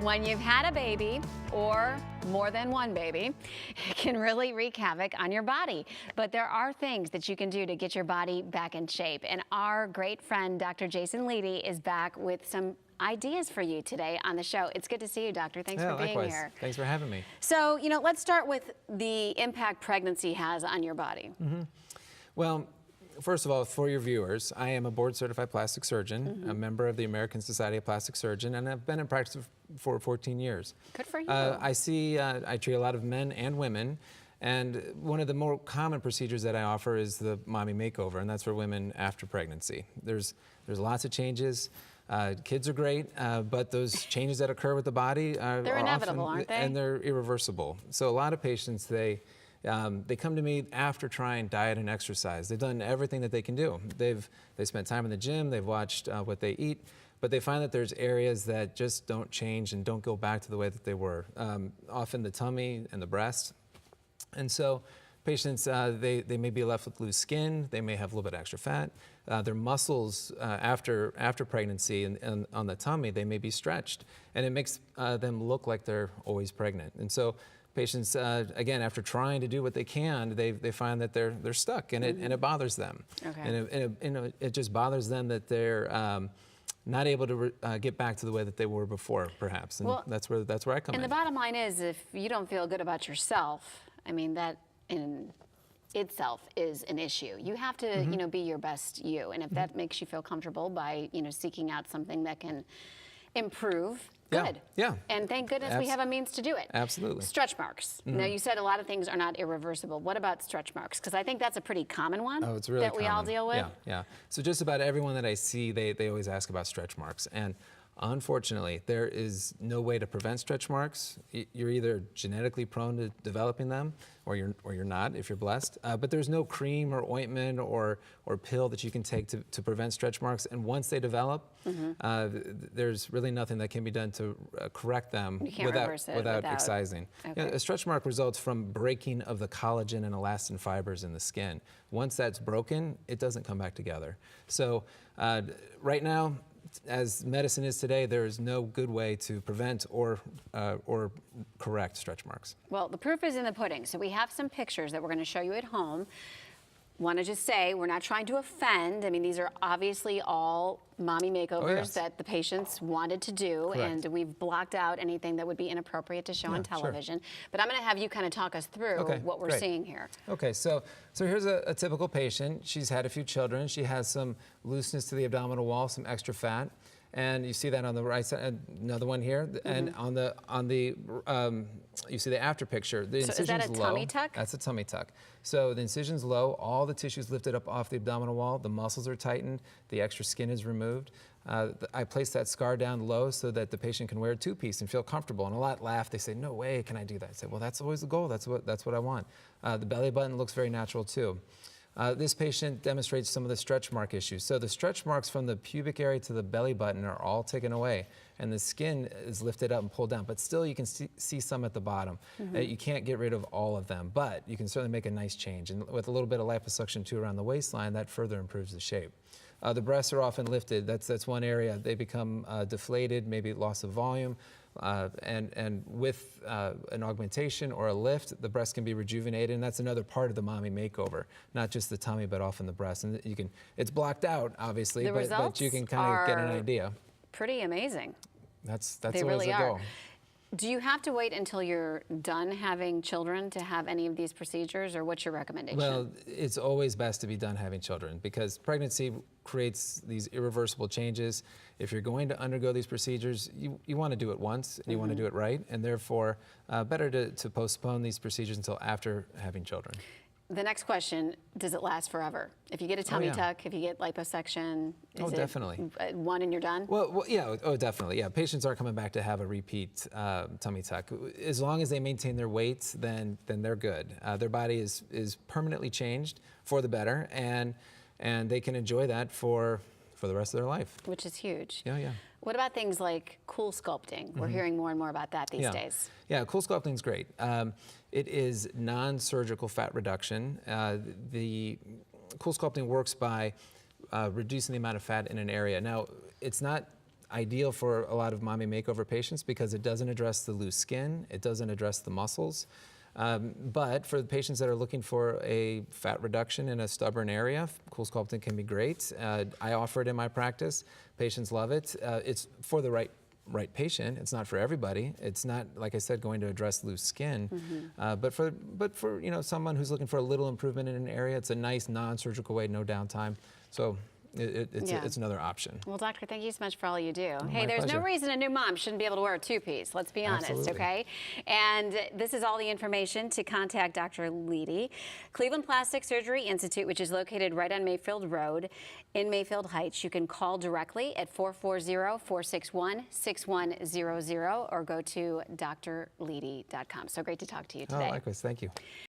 When you've had a baby, or more than one baby, it can really wreak havoc on your body. But there are things that you can do to get your body back in shape. And our great friend, Dr. Jason Leedy, is back with some ideas for you today on the show. It's good to see you, Doctor. Thanks for being likewise. here. Thanks for having me. So, let's start with the impact pregnancy has on your body. Well, first of all, for your viewers, I am a board-certified plastic surgeon, a member of the American Society of Plastic Surgeons, and I've been in practice for 14 years. Good for you. I treat a lot of men and women, and one of the more common procedures that I offer is the mommy makeover, and that's for women after pregnancy. There's lots of changes. Kids are great, but those changes that occur with the body they're inevitable, often, aren't they? And they're irreversible. So a lot of patients, they come to me after trying diet and exercise. They've done everything that they can do. They've spent time in the gym, they've watched what they eat, but they find that there's areas that just don't change and don't go back to the way that they were. Often the tummy and the breast. And so patients, they may be left with loose skin, they may have a little bit extra fat. Their muscles after pregnancy and on the tummy, they may be stretched, and it makes them look like they're always pregnant. And so patients, again, after trying to do what they can, they find that they're stuck, and it bothers them. Okay. And it just bothers them that they're not able to get back to the way that they were before, perhaps. And well, that's where I come in. And the bottom line is, if you don't feel good about yourself, I mean, that in itself is an issue. You have to, be your best you. And if that makes you feel comfortable by, seeking out something that can improve, good. Yeah. And thank goodness we have a means to do it. Absolutely. Stretch marks. Now, you said a lot of things are not irreversible. What about stretch marks? Because I think that's a pretty common one it's really that we all deal with. Yeah. So just about everyone that I see, they always ask about stretch marks. And unfortunately, there is no way to prevent stretch marks. You're either genetically prone to developing them, or you're not, if you're blessed. But there's no cream or ointment or pill that you can take to prevent stretch marks. And once they develop, there's really nothing that can be done to correct them without excising. Okay. A stretch mark results from breaking of the collagen and elastin fibers in the skin. Once that's broken, it doesn't come back together. So right now, as medicine is today, there is no good way to prevent or correct stretch marks. Well, the proof is in the pudding. So we have some pictures that we're going to show you at home. Want to just say, we're not trying to offend. I mean, these are obviously all mommy makeovers that the patients wanted to do. Correct. And we've blocked out anything that would be inappropriate to show on television. Sure. But I'm going to have you kind of talk us through what we're seeing here. Okay, so here's a typical patient. She's had a few children. She has some looseness to the abdominal wall, some extra fat. And you see that on the right side, another one here, and on the you see the after picture. The incision's low. Is that a tummy tuck? That's a tummy tuck. So the incision's low, all the tissue's lifted up off the abdominal wall, the muscles are tightened, the extra skin is removed. I place that scar down low so that the patient can wear a two-piece and feel comfortable. And a lot laugh. They say, "No way, can I do that?" I say, "Well, that's always the goal. That's what I want." The belly button looks very natural too. This patient demonstrates some of the stretch mark issues. So the stretch marks from the pubic area to the belly button are all taken away, and the skin is lifted up and pulled down, but still you can see some at the bottom. You can't get rid of all of them, but you can certainly make a nice change. And with a little bit of liposuction too around the waistline, that further improves the shape. The breasts are often lifted. That's one area. They become deflated, maybe loss of volume. And with an augmentation or a lift, the breast can be rejuvenated, and that's another part of the mommy makeover, not just the tummy, but often the breast. And it's blocked out, obviously, but you can kind of get an idea. Pretty amazing. That's they always really the goal. Do you have to wait until you're done having children to have any of these procedures, or what's your recommendation? Well, it's always best to be done having children, because pregnancy creates these irreversible changes. If you're going to undergo these procedures, you want to do it once, and you want to do it right, and therefore better to postpone these procedures until after having children. The next question, does it last forever? If you get a tummy tuck, if you get liposuction, is definitely. One and you're done? Well, yeah, definitely. Yeah, patients are coming back to have a repeat tummy tuck. As long as they maintain their weight, then they're good. Their body is permanently changed for the better, and they can enjoy that for the rest of their life. Which is huge. Yeah. What about things like cool sculpting? We're hearing more and more about that these days. Yeah, cool sculpting's great. It is non-surgical fat reduction. The cool sculpting works by reducing the amount of fat in an area. Now, it's not ideal for a lot of mommy makeover patients because it doesn't address the loose skin, it doesn't address the muscles. But for the patients that are looking for a fat reduction in a stubborn area, cool sculpting can be great. I offer it in my practice. Patients love it. It's for the right patient. It's not for everybody. It's not, like I said, going to address loose skin. But for someone who's looking for a little improvement in an area, it's a nice non-surgical way, no downtime. So it's another option. Well, doctor, thank you so much for all you do. Hey, my there's pleasure. no reason a new mom shouldn't be able to wear a two-piece. Let's be honest, Absolutely. okay? And this is all the information to contact Dr. Leedy. Cleveland Plastic Surgery Institute, which is located right on Mayfield Road in Mayfield Heights. You can call directly at 440-461-6100 or go to drleedy.com. So great to talk to you today. Oh, likewise. Thank you.